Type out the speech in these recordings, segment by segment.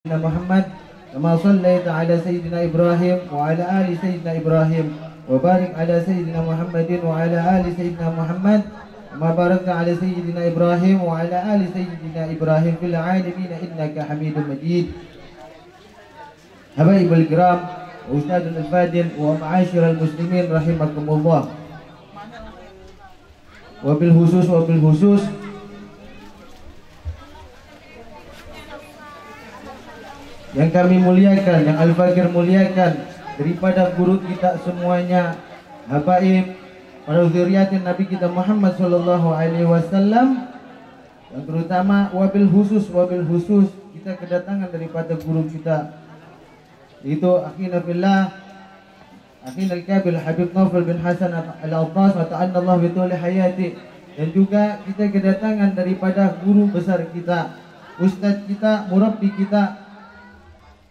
سيدنا محمد كما صليت على سيدنا إبراهيم وعلى آل سيدنا إبراهيم وبارك على سيدنا محمد وعلى آل سيدنا محمد كما باركت على سيدنا إبراهيم وعلى آل سيدنا إبراهيم في العالمين إنك حميد مجيد. حبايب الكرام وأستاذنا الفاضل ومعاشر المسلمين رحمكم الله. Wabil khusus yang kami muliakan, yang Al-Fakir muliakan daripada guru kita semuanya, habaib, para zuriatin Nabi kita Muhammad sallallahu alaihi wasallam, yang terutama wabil khusus kita kedatangan daripada guru kita, yaitu akhina fillah, akhina al-kabil Habib Naufal bin Hasan Al-Abbas wa ta'ala Allah bituli hayati, dan juga kita kedatangan daripada guru besar kita, ustadz kita, murabbi kita,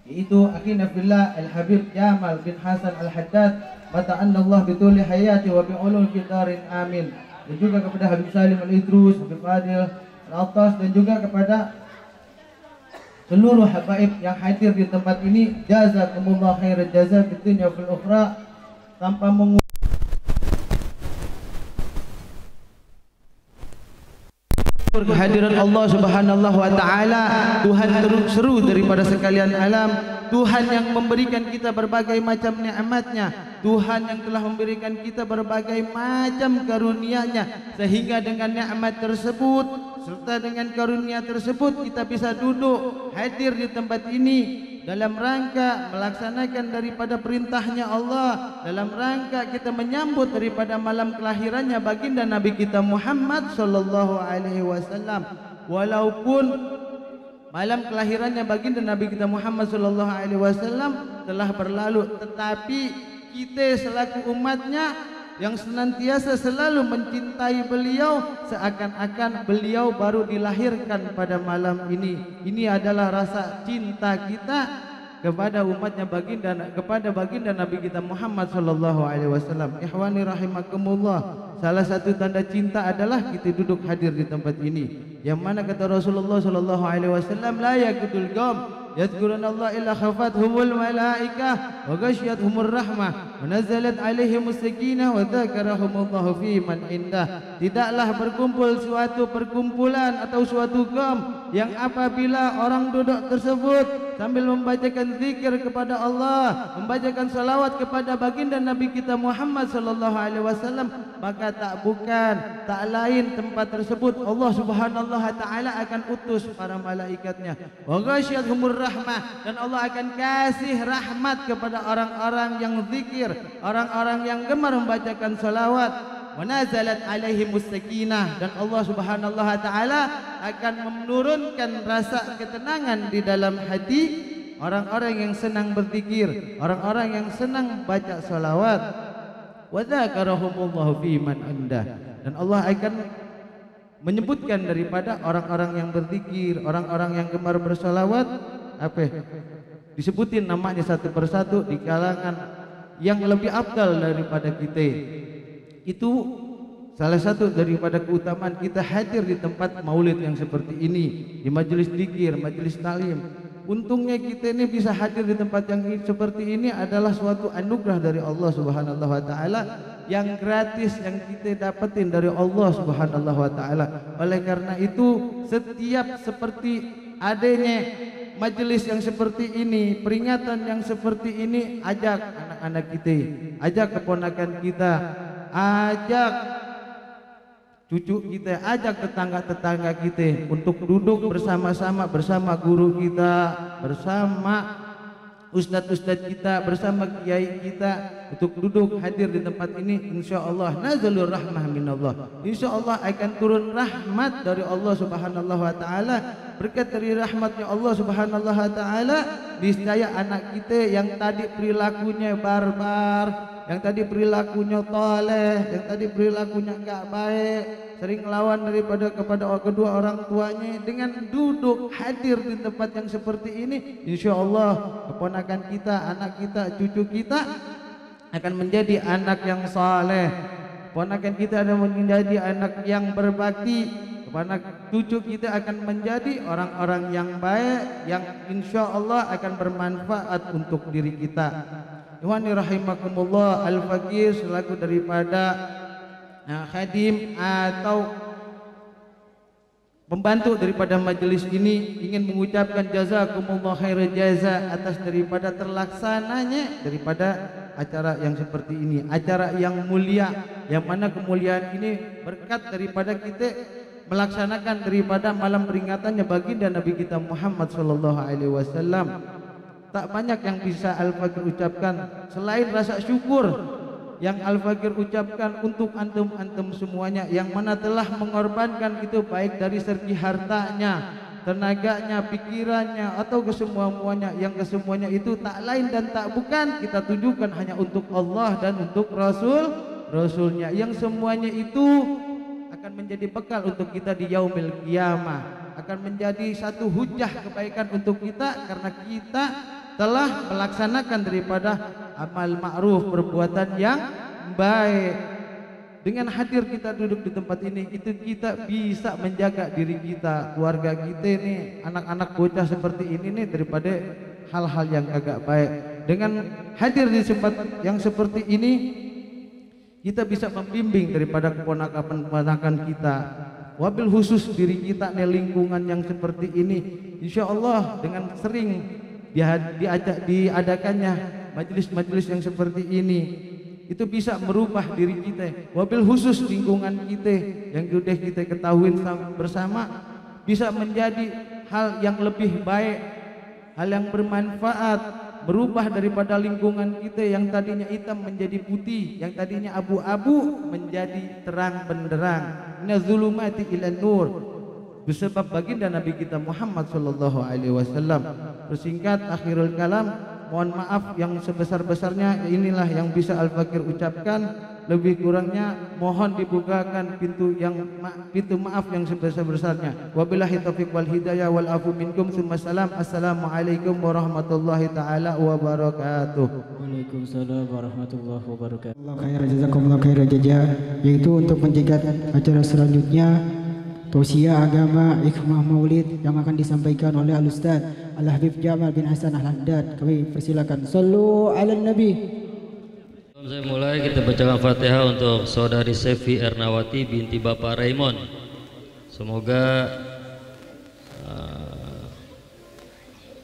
yaitu akhina fillah Al-Habib Jamal bin Hasan Al-Haddad wa ta'ala Allah bituli hayati wa bi'ulul fitarin amin. Dan juga kepada Habib Salim Al-Idrus, Habib Fadil Al-Attas, dan juga kepada seluruh habaib yang hadir di tempat ini, jazakumullah khairan jazaa fid dunya wal ukhra, tanpa mengurangi kehadiran Allah Subhanahu wa taala, Tuhan seru daripada sekalian alam, Tuhan yang memberikan kita berbagai macam nikmat-Nya, Tuhan yang telah memberikan kita berbagai macam karunia-Nya, sehingga dengan nikmat tersebut serta dengan karunia tersebut kita bisa duduk hadir di tempat ini dalam rangka melaksanakan daripada perintahnya Allah, dalam rangka kita menyambut daripada malam kelahirannya baginda Nabi kita Muhammad sallallahu alaihi wasallam. Walaupun malam kelahirannya baginda Nabi kita Muhammad sallallahu alaihi wasallam telah berlalu, tetapi kita selaku umatnya yang senantiasa selalu mencintai beliau, seakan-akan beliau baru dilahirkan pada malam ini. Ini adalah rasa cinta kita kepada umatnya baginda, kepada baginda Nabi kita Muhammad sallallahu alaihi wasallam. Ikhwani rahimakumullah, salah satu tanda cinta adalah kita duduk hadir di tempat ini, yang mana kata Rasulullah sallallahu alaihi wasallam, la yakudul qaum yadhkuruna illa khafathumul malaikah wa ghasyiyatuhumur rahmah wa nazalat alaihimus sakinah wa dzakarahumullahu fi man indah. Tidaklah berkumpul suatu perkumpulan atau suatu kaum yang apabila orang duduk tersebut sambil membacakan zikir kepada Allah, membacakan salawat kepada baginda Nabi kita Muhammad sallallahu alaihi wasallam, maka tak bukan, tak lain tempat tersebut Allah Subhanahu wa taala akan utus para malaikatnya. Wa ghasyiyatuhumur rahmah, dan Allah akan kasih rahmat kepada orang-orang yang zikir, orang-orang yang gemar membacakan salawat. Wa nazalat alaihimus sakinah, dan Allah Subhanahu wa taala akan menurunkan rasa ketenangan di dalam hati orang-orang yang senang berzikir, orang-orang yang senang baca salawat. Wa dzakarahumullahu fi man indah, dan Allah akan menyebutkan daripada orang-orang yang berzikir, orang-orang yang gemar bersalawat, disebutin namanya satu persatu di kalangan yang lebih afdal daripada kita. Itu salah satu daripada keutamaan kita hadir di tempat maulid yang seperti ini, di majelis zikir, majelis talim. Untungnya kita ini bisa hadir di tempat yang seperti ini adalah suatu anugerah dari Allah Subhanahu wa taala, yang gratis, yang kita dapetin dari Allah Subhanahu wa taala. Oleh karena itu, setiap seperti adanya majelis yang seperti ini, peringatan yang seperti ini, ajak anak-anak kita, ajak keponakan kita, ajak cucu kita, ajak tetangga-tetangga kita untuk duduk bersama-sama bersama guru kita, bersama ustadz-ustadz kita, bersama kiai kita, untuk duduk hadir di tempat ini. Insyaallah nazalur rahmah minallah, insyaallah akan turun rahmat dari Allah Subhanahu wa taala. Berkat dari rahmatnya Allah Subhanahu wa taala, niscaya anak kita yang tadi perilakunya barbar, yang tadi perilakunya toleh, yang tadi perilakunya enggak baik, sering lawan daripada kepada kedua orang tuanya, dengan duduk hadir di tempat yang seperti ini, insyaallah keponakan kita, anak kita, cucu kita akan menjadi anak yang saleh. Ponakan kita akan menjadi anak yang berbakti. kepada cucu kita akan menjadi orang-orang yang baik, yang insya Allah akan bermanfaat untuk diri kita. Ikhwani rahimakumullah, al-faqih selaku daripada khadim atau pembantu daripada majelis ini ingin mengucapkan jazakumullah khairan jaza atas daripada terlaksananya daripada acara yang seperti ini, acara yang mulia, yang mana kemuliaan ini berkat daripada kita melaksanakan daripada malam peringatannya baginda Nabi kita Muhammad sallallahu alaihi wasallam. Tak banyak yang bisa Al-Faqir ucapkan selain rasa syukur yang Al-Faqir ucapkan untuk antum-antum semuanya yang mana telah mengorbankan itu baik dari segi hartanya, tenaganya, pikirannya atau kesemuanya, yang kesemuanya itu tak lain dan tak bukan kita tujukan hanya untuk Allah dan untuk Rasulnya, yang semuanya itu akan menjadi bekal untuk kita di yaumil qiyamah, akan menjadi satu hujah kebaikan untuk kita karena kita telah melaksanakan daripada amal ma'ruf, perbuatan yang baik. Dengan hadir kita duduk di tempat ini, itu kita bisa menjaga diri kita, keluarga kita ini, anak-anak bocah seperti ini nih daripada hal-hal yang agak baik. Dengan hadir di tempat yang seperti ini, kita bisa membimbing daripada keponakan-keponakan kita. Wabil khusus diri kita nih, lingkungan yang seperti ini, insya Allah dengan sering diadakannya majelis-majelis yang seperti ini, itu bisa merubah diri kita. Wabil khusus lingkungan kita yang sudah kita ketahui bersama bisa menjadi hal yang lebih baik, hal yang bermanfaat, merubah daripada lingkungan kita yang tadinya hitam menjadi putih, yang tadinya abu-abu menjadi terang benderang. Minaz-zulumati ilan nur, bersebab baginda Nabi kita Muhammad sallallahu alaihi wasallam. Bersingkat akhirul kalam, mohon maaf yang sebesar-besarnya, inilah yang bisa Al-Faqir ucapkan. Lebih kurangnya mohon dibukakan pintu maaf yang sebesar-besarnya. Wabillahi taufiq wal hidayah wal afu minkum. Summa salam. Assalamualaikum warahmatullahi taala wabarakatuh. Waalaikumsalam warahmatullahi wabarakatuh. Allah khairan jazakumullah khairan jazaa, yaitu untuk menjaga acara selanjutnya tausiah agama hikmah maulid yang akan disampaikan oleh Al-Ustaz Al-Habib Jamal bin Hasan Al-Haddad. Kami persilakan. Sallu ala nabi. Saya mulai, kita bacakan Fatihah untuk saudari Sefi Ernawati binti Bapak Raymond. Semoga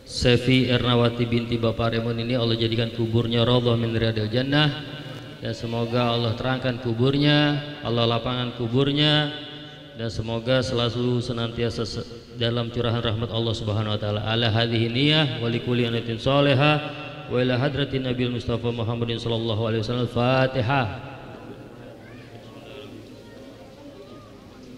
Sefi Ernawati binti Bapak Raymond ini Allah jadikan kuburnya raudhah min riyadil jannah, dan semoga Allah terangkan kuburnya, Allah lapangkan kuburnya, dan semoga selalu senantiasa dalam curahan rahmat Allah Subhanahu wa taala. Ala hadhihi niyyah wa likulli anatin salihah wa ila hadratin Nabi Mustafa Muhammadin sallallahu alaihi wasallam. Fatihah.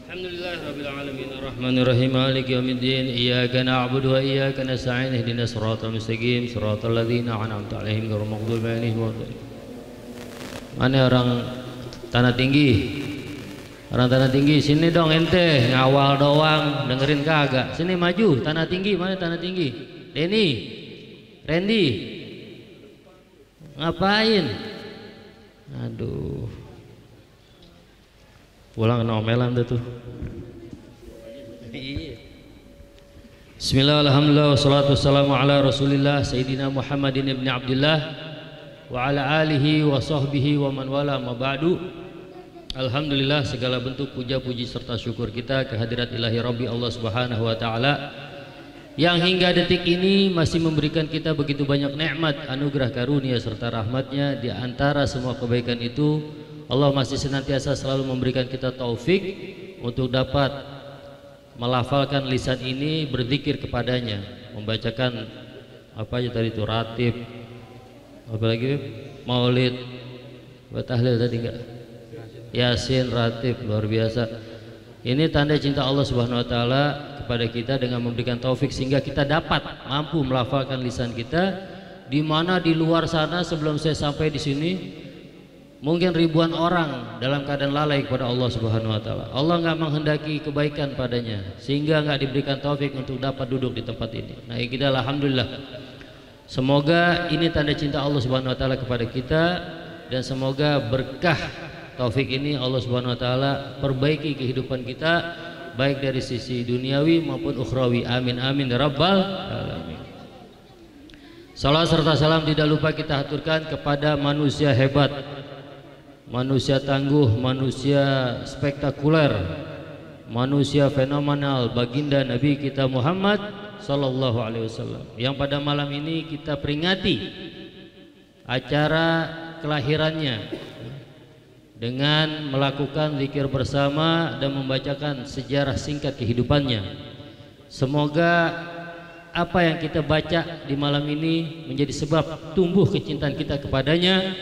Alhamdulillahirabbil alamin arrahmanir rahim maliki yaumiddin iyyaka na'budu wa iyyaka nasta'in ihdinas siratal mustaqim siratal ladzina an'amta 'alaihim ghairil maghdubi 'alaihim waladdallin. Mana orang Tanah Tinggi? Orang Tanah Tinggi sini dong ente, ngawal doang dengerin kagak. Sini maju. Tanah Tinggi, mana Tanah Tinggi? Denny, Randy, ngapain? Aduh, pulang nomelan tuh. Bismillah, alhamdulillah, wassalatu wassalamu ala rasulillah Sayyidina Muhammadin ibn Abdullah wa ala alihi wa sahbihi wa man wala ma ba'du. Alhamdulillah, segala bentuk puja puji serta syukur kita kehadirat ilahi Rabbi Allah Subhanahu wa taala yang hingga detik ini masih memberikan kita begitu banyak nikmat, anugerah karunia serta rahmatnya. Di antara semua kebaikan itu, Allah masih senantiasa selalu memberikan kita taufik untuk dapat melafalkan lisan ini, berzikir kepadanya, membacakan apa aja tadi itu, ratib, apalagi maulid, tahlil tadi enggak, yasin, ratib, luar biasa. Ini tanda cinta Allah Subhanahu wa taala kepada kita dengan memberikan taufik sehingga kita dapat mampu melafalkan lisan kita, di mana di luar sana sebelum saya sampai di sini mungkin ribuan orang dalam keadaan lalai kepada Allah Subhanahu wa taala. Allah nggak menghendaki kebaikan padanya sehingga nggak diberikan taufik untuk dapat duduk di tempat ini. Nah, kita alhamdulillah. Semoga ini tanda cinta Allah Subhanahu wa taala kepada kita, dan semoga berkah taufik ini Allah Subhanahu wa taala perbaiki kehidupan kita baik dari sisi duniawi maupun ukhrawi. Amin amin ya rabbal alamin. Salam serta salam tidak lupa kita haturkan kepada manusia hebat, manusia tangguh, manusia spektakuler, manusia fenomenal, baginda Nabi kita Muhammad sallallahu alaihi wasallam, yang pada malam ini kita peringati acara kelahirannya dengan melakukan zikir bersama dan membacakan sejarah singkat kehidupannya. Semoga apa yang kita baca di malam ini menjadi sebab tumbuh kecintaan kita kepadanya,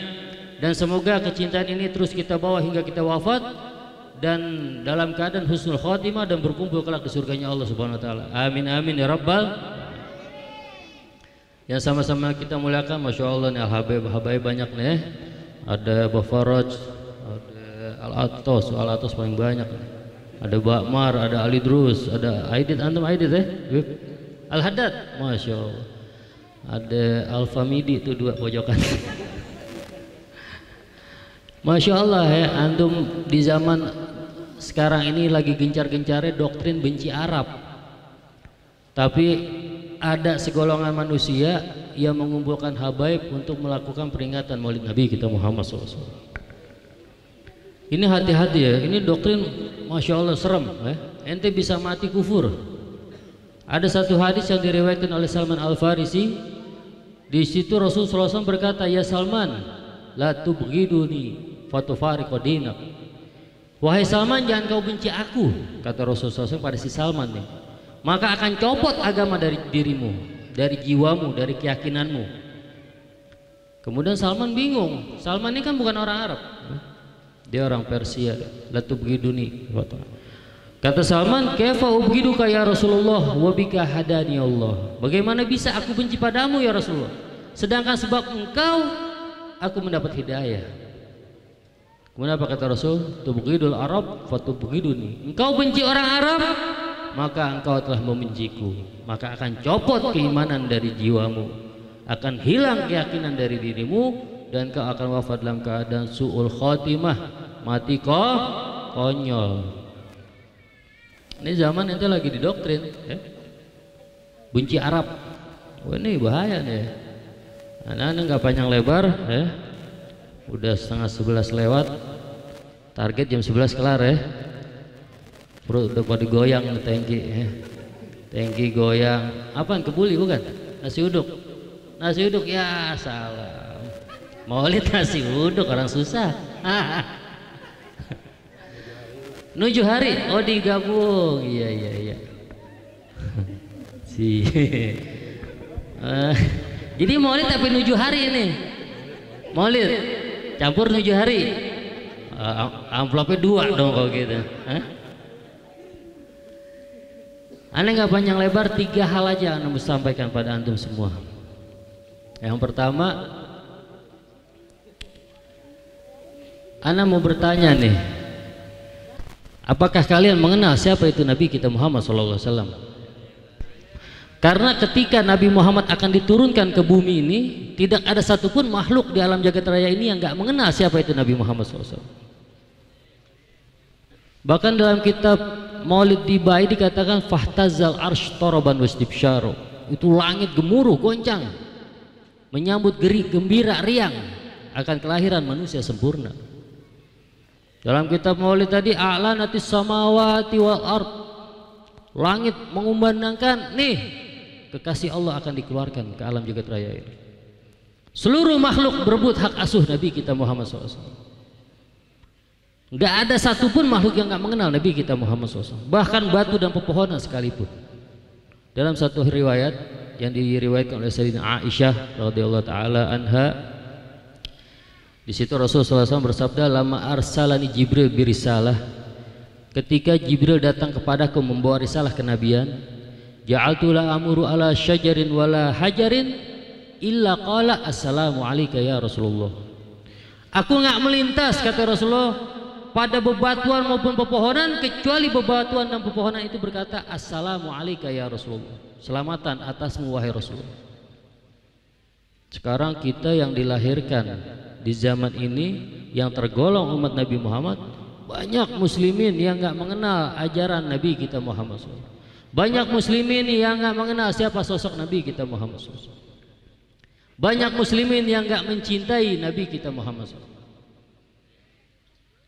dan semoga kecintaan ini terus kita bawa hingga kita wafat dan dalam keadaan husnul khotimah dan berkumpul kelak di surganya Allah Subhanahu wa taala. Amin amin ya rabbal. Yang sama-sama kita muliakan, Masya Allah nih al-habaib banyak nih. Ada Bafaraj, ada Al-Atos paling banyak nih. Ada Bakmar, ada Ali Drus, ada Aidit, antum Aidit Al-Haddad, Masya Allah. Ada Al-Famidi itu dua pojokan. Masya Allah ya, antum di zaman sekarang ini lagi gencar-gencarnya doktrin benci Arab. Tapi ada segolongan manusia yang mengumpulkan habaib untuk melakukan peringatan Maulid Nabi kita Muhammad SAW. Ini hati-hati ya, ini doktrin Masya Allah serem ya. Ente bisa mati kufur. Ada satu hadis yang diriwayatkan oleh Salman Al-Farisi. Di situ Rasulullah SAW berkata, "Ya Salman, la tubghiduni fatufariqu dinak." Wahai Salman, jangan kau benci aku, kata Rasulullah SAW pada si Salman nih. Maka akan copot agama dari dirimu, dari jiwamu, dari keyakinanmu. Kemudian Salman bingung. Salman ini kan bukan orang Arab, dia orang Persia. La tubghiduni. Kata Salman, "Kaifa ubghiduka ya Rasulullah wa bika hadani Allah." Bagaimana bisa aku benci padamu ya Rasulullah, sedangkan sebab engkau aku mendapat hidayah. Kemudian apa kata Rasul? "Tubghidul Arab fatubghiduni." Engkau benci orang Arab, maka engkau telah membenciku. Maka akan copot keimanan dari jiwamu, akan hilang keyakinan dari dirimu, dan kau akan wafat dalam keadaan su'ul khotimah, mati konyol. Ini zaman ente lagi didoktrin ya? Benci Arab. Wah, ini bahaya nih. Anak-anak nggak panjang lebar ya. Udah setengah 11 lewat. Target jam 11 kelar ya. Perut udah pada goyang tangki ya. Tangki goyang. Apaan, kebuli bukan? Nasi uduk. Nasi uduk ya salah. Maulid nasi uduk orang susah. Nuju hari, oh digabung, iya. Jadi maulid tapi nuju hari ini, maulid campur nuju hari, amplopnya 2 dong kalau gitu. Aneh nggak panjang lebar, 3 hal aja Anda mau sampaikan pada antum semua. Yang pertama, Anda mau bertanya nih, apakah kalian mengenal siapa itu Nabi kita Muhammad SAW? Karena ketika Nabi Muhammad akan diturunkan ke bumi ini, tidak ada satupun makhluk di alam jagat raya ini yang nggak mengenal siapa itu Nabi Muhammad SAW. Bahkan dalam kitab Maulid Dibai dikatakan fahtazal arsh toroban wasdibsyaro. Itu langit gemuruh goncang menyambut gembira riang akan kelahiran manusia sempurna. Dalam kitab Maulid tadi, a'lanatis samawati wal ard, langit mengumandangkan nih kekasih Allah akan dikeluarkan ke alam jagat raya ini. Seluruh makhluk berebut hak asuh Nabi kita Muhammad SAW. Nggak ada satupun makhluk yang nggak mengenal Nabi kita Muhammad SAW. Bahkan batu dan pepohonan sekalipun. Dalam satu riwayat yang diriwayatkan oleh Sayyidina Aisyah radhiyallahu taala anha, di situ Rasulullah SAW bersabda, "Lama arsalani Jibril birisalah." Ketika Jibril datang kepadaku membawa risalah kenabian, ja'altu la amuru ala syajarin wala hajarin illa qala assalamu alayka ya Rasulullah. Aku nggak melintas, kata Rasulullah, pada bebatuan maupun pepohonan, kecuali bebatuan dan pepohonan itu berkata assalamu alayka ya Rasulullah, selamatan atasmu wahai Rasulullah. Sekarang kita yang dilahirkan di zaman ini yang tergolong umat Nabi Muhammad, Banyak muslimin yang nggak mengenal ajaran Nabi kita Muhammad SAW. Banyak muslimin yang nggak mengenal siapa sosok Nabi kita Muhammad SAW. Banyak muslimin yang nggak mencintai Nabi kita Muhammad SAW.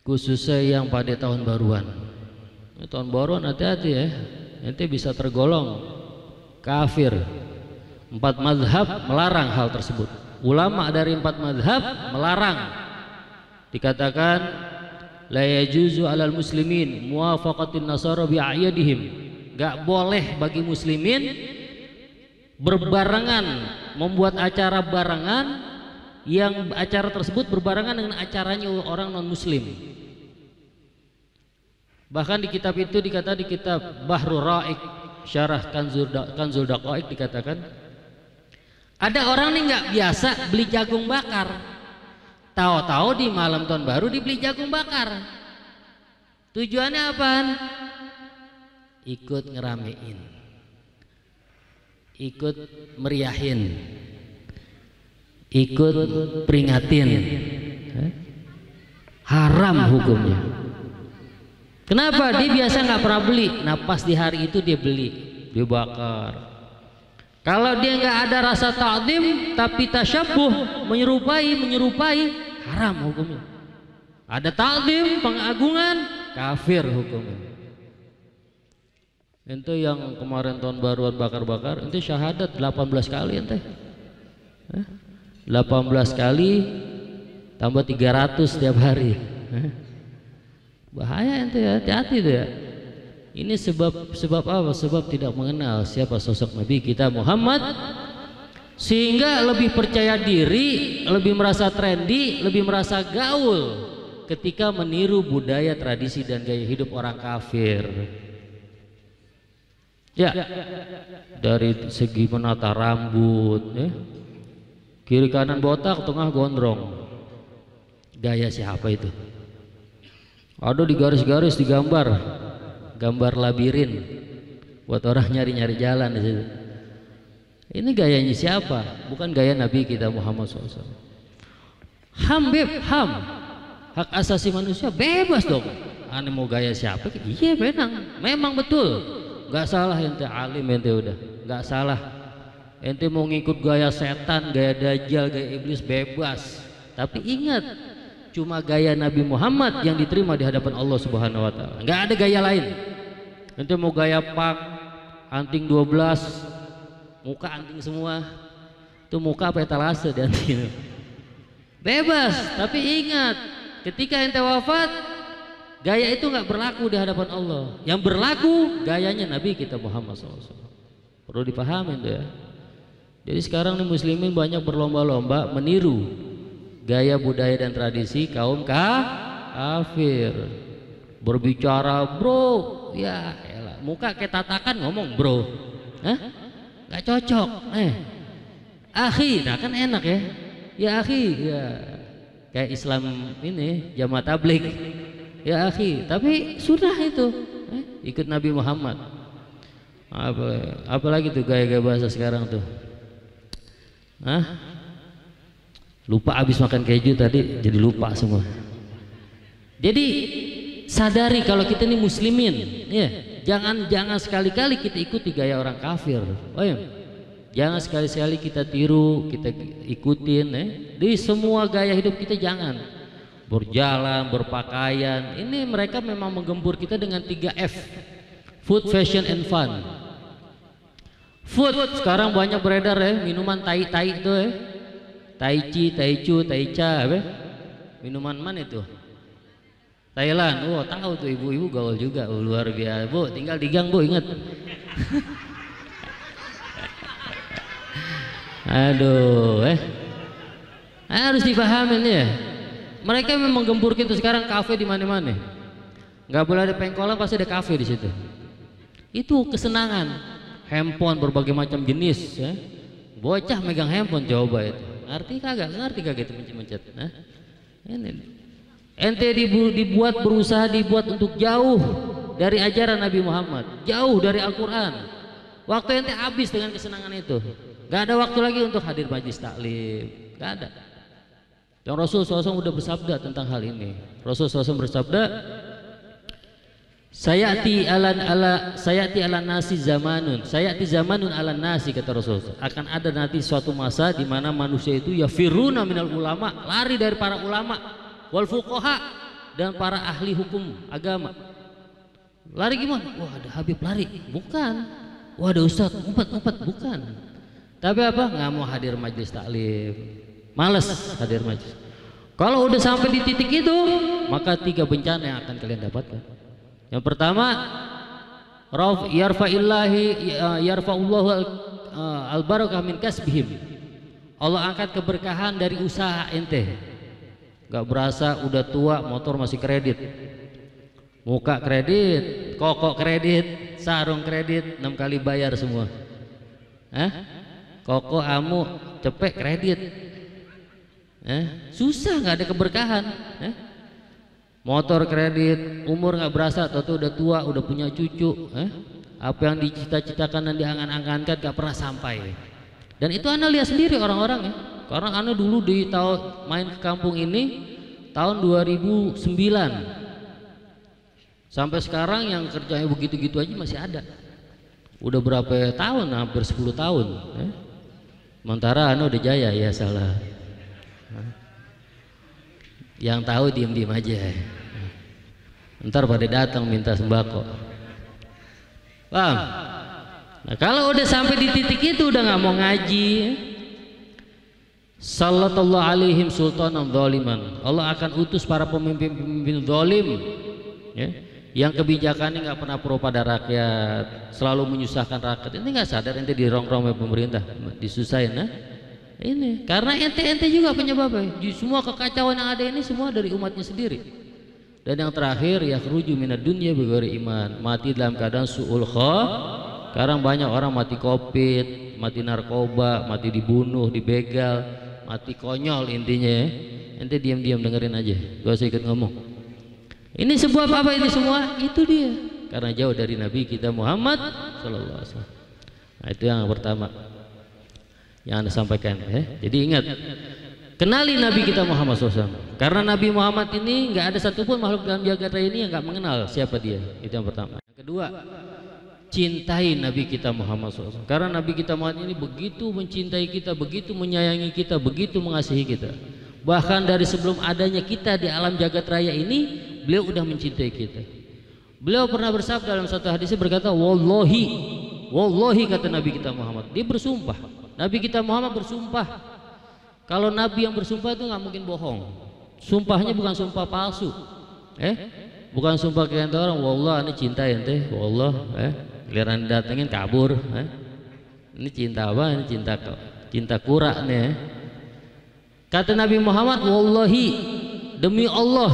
Khususnya yang pada tahun baruan. Tahun baruan hati-hati ya, nanti bisa tergolong kafir. 4 mazhab melarang hal tersebut. Ulama dari 4 mazhab melarang. Dikatakan la yajuzu alal muslimin muwafaqatin nasara bi'ayadihim. Gak boleh bagi muslimin berbarengan membuat acara barengan yang acara tersebut berbarengan dengan acaranya orang non muslim. Bahkan di kitab itu dikata, di kitab Bahrul Ra'iq Syarah Kanzul Daqaiq dikatakan ada orang nih nggak biasa beli jagung bakar, tahu-tahu di malam tahun baru dibeli jagung bakar. Tujuannya apaan? Ikut ngeramein, ikut meriahin, ikut peringatin. Haram hukumnya. Kenapa? Dia biasa nggak pernah beli, nah pas di hari itu dia beli, dia bakar. Kalau dia nggak ada rasa ta'zim tapi tasyabuh, menyerupai, haram hukumnya. Ada ta'zim, pengagungan, kafir hukumnya. Ente yang kemarin tahun baruan bakar-bakar, ente syahadat 18 kali ente. 18 kali tambah 300 setiap hari. Bahaya ente ya, hati-hati tuh ya. Ini sebab apa? Sebab tidak mengenal siapa sosok Nabi kita Muhammad, sehingga lebih percaya diri, lebih merasa trendy, lebih merasa gaul ketika meniru budaya, tradisi dan gaya hidup orang kafir. Ya, dari segi menata rambut, ya. Kiri kanan botak, tengah gondrong. Gaya siapa itu? Ada di garis-garis digambar, gambar labirin buat orang nyari-nyari jalan di situ. Ini gayanya siapa? Bukan gaya Nabi kita Muhammad SAW. Ham, hak asasi manusia bebas dong. Ane mau gaya siapa? Iya memang betul. Gak salah ente alim, ente udah gak salah. Ente mau ngikut gaya setan, gaya dajjal, gaya iblis bebas. Tapi ingat, cuma gaya Nabi Muhammad yang diterima di hadapan Allah Subhanahu wa taala. Enggak ada gaya lain. Nanti mau gaya punk, anting 12, muka anting semua. Itu muka apa etalase di anting. Bebas, tapi ingat, ketika ente wafat, gaya itu enggak berlaku di hadapan Allah. Yang berlaku gayanya Nabi kita Muhammad SAW. Perlu dipahami itu ya. Jadi sekarang nih muslimin banyak berlomba-lomba meniru gaya budaya dan tradisi kaum kafir. Berbicara bro, ya elah, muka kayak tatakan ngomong bro, nggak cocok. Akhi, nah kan enak ya, ya akhi, ya kayak Islam ini jamaah tabligh, ya akhi. Tapi sudah itu, ikut Nabi Muhammad. Apalagi tuh gaya-gaya bahasa sekarang tuh, lupa abis makan keju tadi jadi lupa semua. Jadi sadari kalau kita ini muslimin, ya jangan sekali-kali kita ikuti gaya orang kafir. Oh ya, jangan sekali-kali kita tiru, kita ikutin. Di semua gaya hidup kita jangan berjalan, berpakaian. Ini mereka memang menggembur kita dengan 3F: food, fashion, and fun. Food sekarang banyak beredar ya, minuman tai itu ya. Tai chi, tai chu, tai cha, apa? Minuman mana itu? Thailand. Oh, tahu tuh ibu-ibu gaul juga. Oh, luar biasa. Bu, tinggal di gang, Bu, ingat. Aduh, harus dipahamin ya. Mereka memang gembur kita sekarang kafe di mana-mana. Nggak boleh ada pengkolan, pasti ada kafe di situ. Itu kesenangan. Handphone berbagai macam jenis ya. Bocah megang handphone coba itu. Ngerti kagak itu mencet-mencet. Ini ente berusaha dibuat untuk jauh dari ajaran Nabi Muhammad, jauh dari Al-Quran. Waktu ente habis dengan kesenangan itu, gak ada waktu lagi untuk hadir majlis taklim, gak ada. Dan Rasul SAW sudah bersabda tentang hal ini. Rasul SAW bersabda, sayati ala nasi zamanun, sayati zamanun ala nasi, kata Rasul, akan ada nanti suatu masa di mana manusia itu ya firuna minal ulama, lari dari para ulama, wal fuqaha, dan para ahli hukum agama. Lari gimana? Wah, ada Habib lari, bukan. Wah, ada Ustadz ngumpet, bukan. Tapi apa? Nggak mau hadir majelis taklim, malas hadir majelis. Kalau udah sampai di titik itu, maka 3 bencana yang akan kalian dapatkan. Yang pertama, yarfa'ullahu al-barakah min kasbihim. Allah angkat keberkahan dari usaha ente. Gak berasa udah tua, motor masih kredit, muka kredit, kokok kredit, sarung kredit, 6 kali bayar semua. Kokok, amu, cepek kredit. Susah, nggak ada keberkahan. Motor kredit, umur nggak berasa, atau udah tua, udah punya cucu. Apa yang dicita-citakan dan diangan-angankan gak pernah sampai. Dan itu Ana lihat sendiri orang-orang ya. Karena Ana dulu di tahun main ke kampung ini tahun 2009 sampai sekarang yang kerjanya begitu-gitu aja masih ada. Udah berapa tahun? Hampir 10 tahun. Sementara Ana udah jaya, ya salah. Yang tahu diem-diem aja. Ntar pada datang minta sembako. Paham? Nah, kalau udah sampai di titik itu udah nggak mau ngaji, sallallahu alaihim sultanan zaliman. Allah akan utus para pemimpin-pemimpin zalim, ya, yang kebijakannya nggak pernah pro pada rakyat, selalu menyusahkan rakyat. Ini nggak sadar ente dirongrong oleh pemerintah, disusahin, nah? Ini karena ente juga penyebabnya. Semua kekacauan yang ada ini semua dari umatnya sendiri. Dan yang terakhir, yakhruju minad dunya bighairi iman, mati dalam keadaan su'ul khatimah. Sekarang banyak orang mati covid, mati narkoba, mati dibunuh, dibegal, mati konyol intinya ya. Ente diam-diam dengerin aja, gak usah ikut ngomong. Ini sebab apa ini semua? Itu dia, karena jauh dari Nabi kita Muhammad sallallahu alaihi wasallam. Nah, itu yang pertama yang Anda sampaikan ya. Jadi ingat, kenali Nabi kita Muhammad SAW. Karena Nabi Muhammad ini nggak ada satupun makhluk dalam jagat raya ini yang nggak mengenal siapa dia. Itu yang pertama. Yang kedua, cintai Nabi kita Muhammad SAW. Karena Nabi kita Muhammad ini begitu mencintai kita, begitu menyayangi kita, begitu mengasihi kita. Bahkan dari sebelum adanya kita di alam jagat raya ini, beliau udah mencintai kita. Beliau pernah bersabda dalam satu hadisnya berkata, wallahi kata Nabi kita Muhammad. Dia bersumpah. Nabi kita Muhammad bersumpah. Kalau Nabi yang bersumpah itu nggak mungkin bohong. Sumpahnya bukan sumpah palsu, bukan sumpah kayak orang. Wallah ini cinta ente, wallah, giliran datengin kabur. Ini cinta apa? Ini cinta kura nih. Kata Nabi Muhammad, wallahi demi Allah,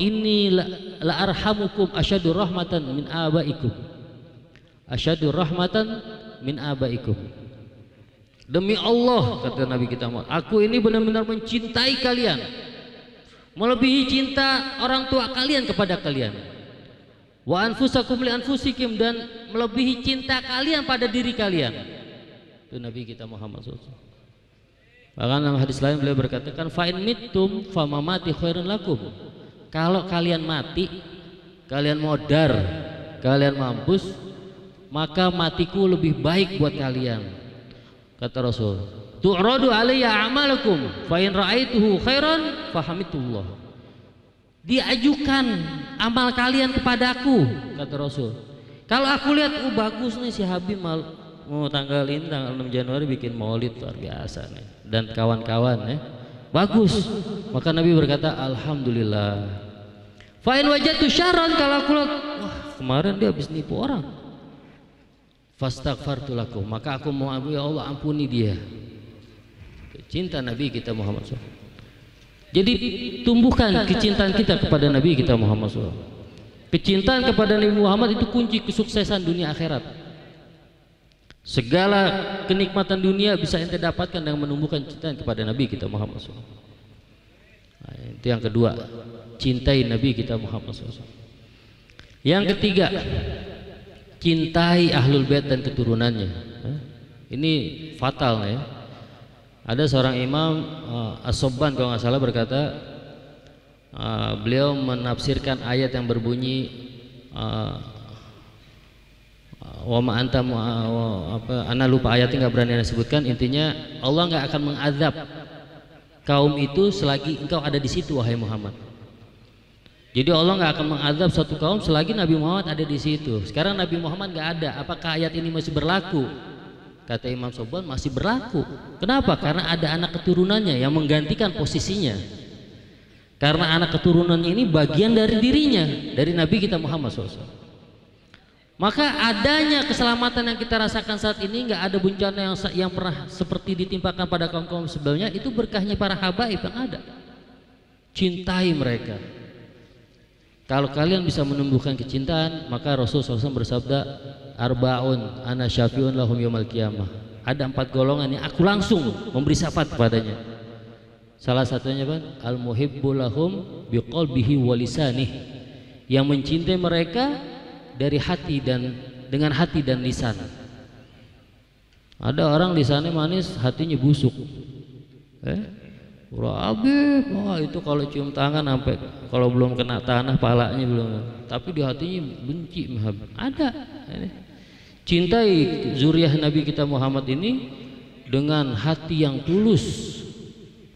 ini la arhamukum asyadu rahmatan min abaikum. Asyadu rahmatan min abaikum. Demi Allah, kata Nabi kita Muhammad, aku ini benar-benar mencintai kalian, melebihi cinta orang tua kalian kepada kalian. Wa anfusakum li anfusikum, dan melebihi cinta kalian pada diri kalian. Itu Nabi kita Muhammad SAW. Bahkan dalam hadis lain beliau berkatakan, fa in mittum fa mamati khairun lakum. Kalau kalian mati, kalian modar, kalian mampus, maka matiku lebih baik buat kalian. Kata Rasul, tu'radu alayya a'malakum fa in ra'aituhu khairan fahamidullah. Diajukan amal kalian kepadaku, kata Rasul. Kalau aku lihat, bagus nih si Habib mau tanggal ini tanggal 6 Januari bikin maulid luar biasa nih, dan kawan-kawan ya. Bagus. Maka Nabi berkata, alhamdulillah. Fa in wajadtu syarran, kalau aku lihat, wah, kemarin dia habis nipu orang, fastaghfartu lakum, maka aku mau, ya Allah ampuni dia. Cinta Nabi kita Muhammad SAW. Jadi tumbuhkan kecintaan kita kepada Nabi kita Muhammad SAW. Kecintaan kepada Nabi Muhammad itu kunci kesuksesan dunia akhirat. Segala kenikmatan dunia bisa ente dapatkan dengan menumbuhkan cinta kepada Nabi kita Muhammad SAW. Nah, itu yang kedua, cintai Nabi kita Muhammad SAW. Yang ketiga, cintai ahlul bait dan keturunannya. Ini fatal ya. Ada seorang imam As-Sobban kalau nggak salah berkata, beliau menafsirkan ayat yang berbunyi wa ma anta ana lupa ayatnya, nggak berani ana sebutkan. Intinya Allah nggak akan mengazab kaum itu selagi engkau ada di situ wahai Muhammad. Jadi Allah nggak akan mengazab satu kaum selagi Nabi Muhammad ada di situ. Sekarang Nabi Muhammad nggak ada, apakah ayat ini masih berlaku? Kata Imam Sobban, masih berlaku. Kenapa? Karena ada anak keturunannya yang menggantikan posisinya. Karena anak keturunannya ini bagian dari dirinya, dari Nabi kita Muhammad SAW. Maka adanya keselamatan yang kita rasakan saat ini, nggak ada bencana yang pernah seperti ditimpakan pada kaum-kaum sebelumnya. Itu berkahnya para habaib yang ada. Cintai mereka. Kalau kalian bisa menumbuhkan kecintaan, maka Rasulullah SAW bersabda, Arba'un ana syafi'un lahum yaumal qiyamah. Ada 4 golongan yang aku langsung memberi syafaat kepadanya. Salah satunya apa? Al-muhibbu lahum biqalbihi wa lisanih. Yang mencintai mereka dari hati dan dengan hati dan lisan. Ada orang lisannya manis, hatinya busuk. Habib, wah itu kalau cium tangan sampai kalau belum kena tanah palanya belum. Tapi di hatinya benci. Ada. Cintai zuriat Nabi kita Muhammad ini dengan hati yang tulus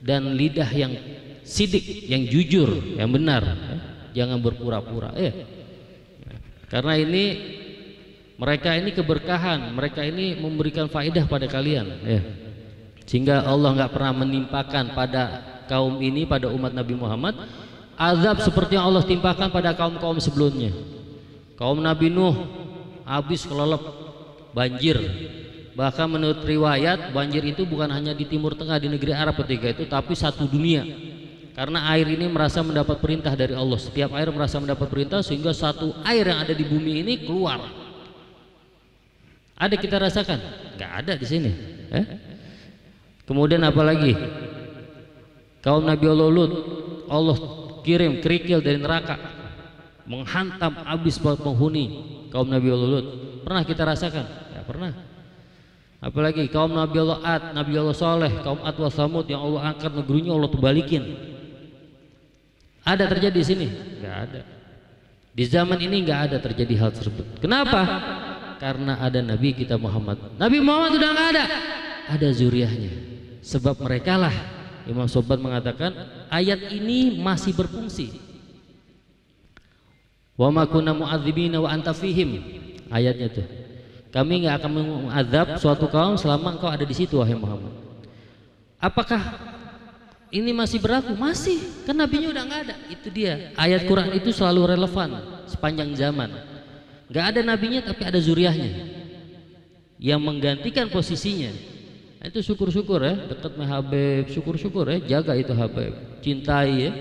dan lidah yang sidik, yang jujur, yang benar. Jangan berpura-pura. Karena ini mereka ini keberkahan, mereka ini memberikan faedah pada kalian, sehingga Allah nggak pernah menimpakan pada kaum ini, pada umat Nabi Muhammad, azab seperti yang Allah timpakan pada kaum-kaum sebelumnya. Kaum Nabi Nuh habis kelelep banjir. Bahkan menurut riwayat banjir itu bukan hanya di Timur Tengah, di negeri Arab ketika itu, tapi satu dunia. Karena air ini merasa mendapat perintah dari Allah. Setiap air merasa mendapat perintah, sehingga satu air yang ada di bumi ini keluar. Ada kita rasakan? Nggak ada di sini. Kemudian apalagi? Kaum Nabi Allah Lut, Allah kirim kerikil dari neraka menghantam habis penghuni kaum Nabi Allah Lut. Pernah kita rasakan? Ya pernah. Apalagi kaum Nabi Allah Ad, Nabi Allah Saleh, kaum Ad wa Samud yang Allah angkat negerinya, Allah terbalikin. Ada terjadi di sini? Nggak ada. Di zaman ini nggak ada terjadi hal tersebut. Kenapa? Karena ada Nabi kita Muhammad. Nabi Muhammad sudah nggak ada. Ada zuriahnya. Sebab mereka lah, Imam Sobban mengatakan ayat ini masih berfungsi. Wa ma kunna mu'adzibina wa anta fihim. Ayatnya tuh. Kami nggak akan mengazab suatu kaum selama engkau ada di situ wahai Muhammad. Apakah ini masih berlaku? Masih, kan nabinya udah nggak ada. Itu dia. Ayat Quran itu selalu relevan sepanjang zaman. Nggak ada nabinya tapi ada zuriahnya yang menggantikan posisinya. Nah, itu syukur-syukur dekat sama Habib, syukur-syukur jaga itu Habib, cintai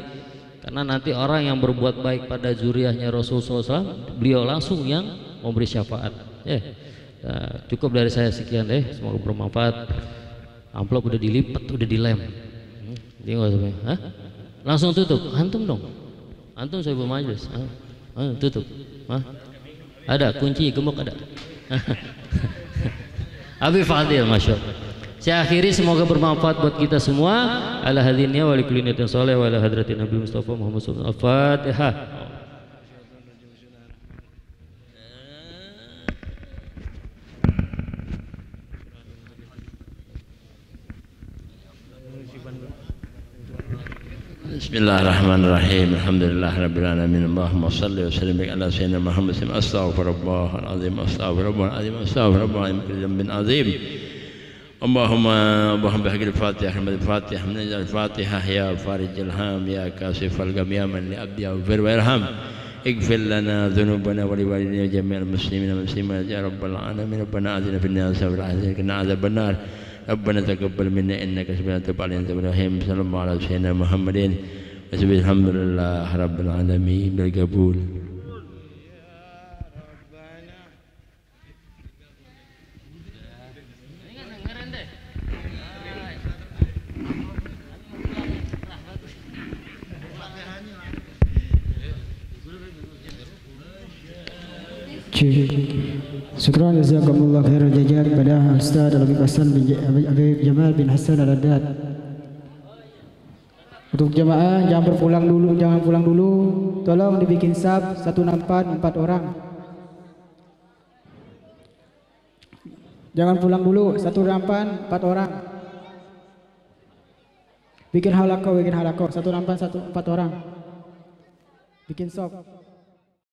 karena nanti orang yang berbuat baik pada zuriahnya Rasulullah SAW, beliau langsung yang memberi syafaat. Nah, cukup dari saya sekian semoga bermanfaat. Amplop udah dilipat, udah dilem. Langsung tutup, antum dong. Antum saya bermajelis. Tutup. Ada kunci gemuk ada. Abi Fadil, masya Allah. Saya akhiri, semoga bermanfaat buat kita semua. Ala hadiniya wa likulli niyatin shalih wa ala hadratin Nabi Mustafa Muhammad sallallahu alaihi wasallam. Al-Fatihah. Bismillahirrahmanirrahim. Alhamdulillahirabbil alamin. Allahumma shalli wa sallim ala sayyidina Muhammad. Astaghfirullahal azim. Astaghfirullahal azim. Astaghfirullahal azim. Allahumma bihaqil Fatihah, Fatihah, minal Fatihah ya farijal ham ya kasifal gham ya man li abdi yaghfir warham. Ighfir lana dhunubana wa liwalidayna jami'al muslimina wal muslimat ya rabbal alamin. Rabbana atina fid dunya hasanatan wa qina adzaban nar. ربنا تقبل منا انك سميع الدعاء انت الرحيم. صلى الله على سيدنا محمد الحمد لله رب العالمين بالقبول. Syukran jazakumullah khairan jazaa kepada Ustaz Habib Hasan bin Habib Jamal bin Hasan Al-Haddad. Untuk jemaah jangan berpulang dulu, jangan pulang dulu. Tolong dibikin sub, satu nampan 4 orang. Jangan pulang dulu, satu nampan 4 orang. Bikin halaqah, satu nampan 4 orang. Bikin sop.